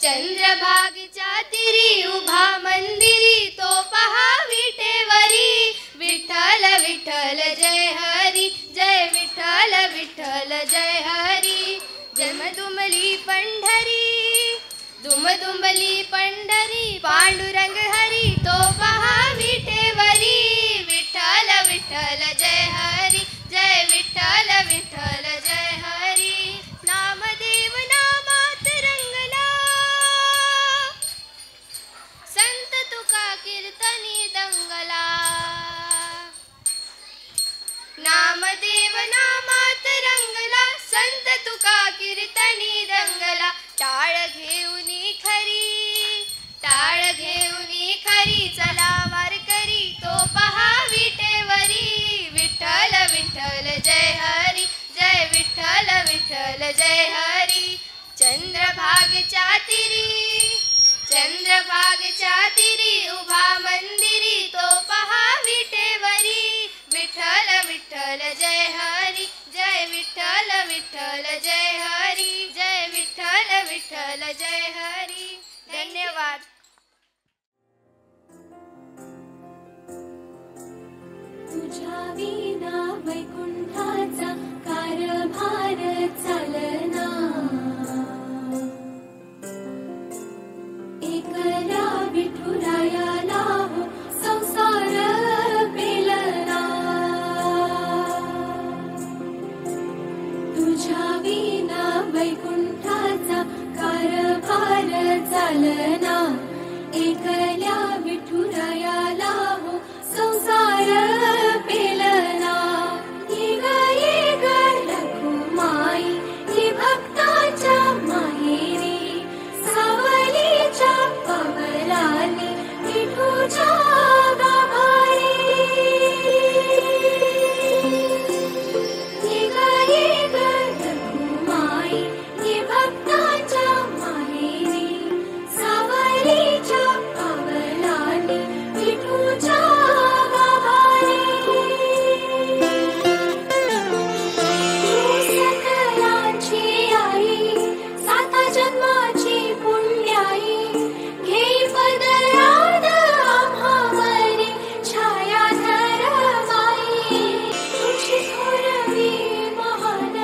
चंद्रभागेच्या तीरी उभा मंदिरी तो पहा विटेवरी. विठ्ठल विठ्ठल जय हरी, जय विठ्ठल विठ्ठल जय हरी. जन्मदुमली पंढरी, दुमदुमली पंढरी पांडुरंग हरी तो पहा विटेवरी. विठ्ठल विठ्ठल जय हरी, जय विठ्ठल विठ्ठल जय हरी. नामदेव नामात रंगला, संत तुका कीर्तनी दंगला. नामदेव नामात रंगला, संत तुका कीर्तनी दंगला. टाळ घेऊनी खरी, टाळ घेऊनी खरी चला वारकरी तो पहा विटेवरी. विठ्ठल विठ्ठल जय हरी, जय विठ्ठल विठ्ठल जय हरी. चंद्रभागेच्या तीरी, चंद्रभागेच्या तीरी उभा मंदिरी तो पहा विटेवरी. विठ्ठल विठ्ठल जय हरी, जय विठ्ठल विठ्ठल जय हरी, जय विठ्ठल विठ्ठल जय हरी. धन्यवाद. तुझ्या विना वैकुंठाचा कारभार चालना. एकल्या विठुरायाला हो संसार पेलना. तुझ्या विना वैकुंठाचा कारभार चालना. एकल्या विठुरायाला हो संसार पेलना. ये ग रखुमाई ही भक्ताच्या माहेरी. सावलीच्या पवनाने विठूच्या गाभारी. ये ग रखुमाई ही भक्ताच्या माहेरी. सावलीच्या पवनाने विठूच्या गाभारी. सकलांची आई, साता जन्माची पुण्याई. घेई पदरात आम्हावरी छायाधर माई. तुझी थोरवी महान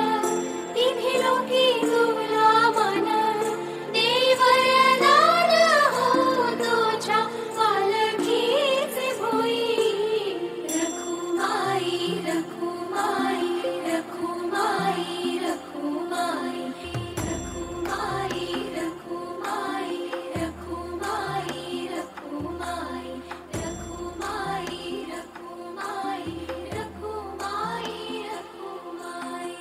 तिन्ही लोकी तुला मान. देई वरदान हो तुझ्या पालखीचे भोई. रखुमाई रखुमाई रखुमाई रखुमाई रखुमाई रखुमाई रखुमाई रखुमाई रखुमाई रखुमाई रखुमाई रखुमाई.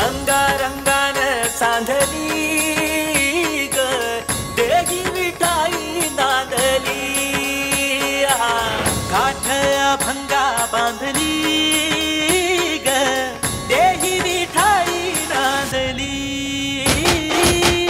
अंगारंगान सांधली ग देही विठाई नांदली. काठ अभंगा बांधली ग देही विठाई नांदली.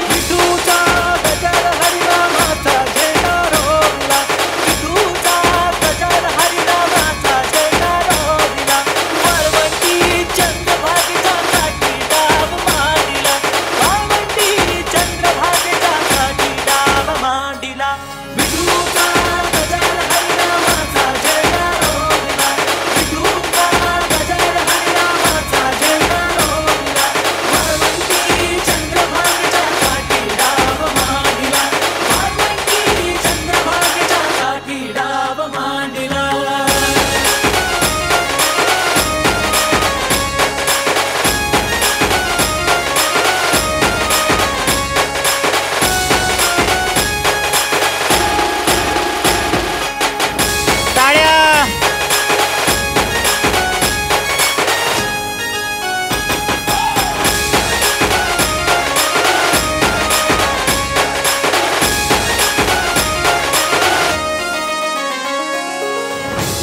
विठूचा गजर हरिनामाचा झेंडा रोवला. विठूचा गजर हरिनामाचा झेंडा रोवला. वाळवंटी चंद्रभागेच्या काठी डाव मांडिला. वाळवंटी चंद्रभागेच्या काठी डाव मांडिला. विठूचा गजर हरिनामाचा झेंडा रोवला. विठूचा गजर हरिनामाचा झेंडा रोवला. वाळवंटी चंद्रभागेच्या काठी डाव मांडिला. वाळवंटी चंद्रभागेच्या काठी डाव मांडिला.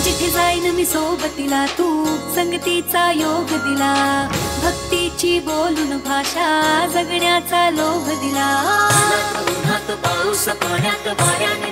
जिथे जाईन मी सोबतीला तू संगतीचा योग दिला, भक्तीची बोलून भाषा जगण्याचा लोभ दिला. उन्हात पाऊस पाण्यात वाऱ्यात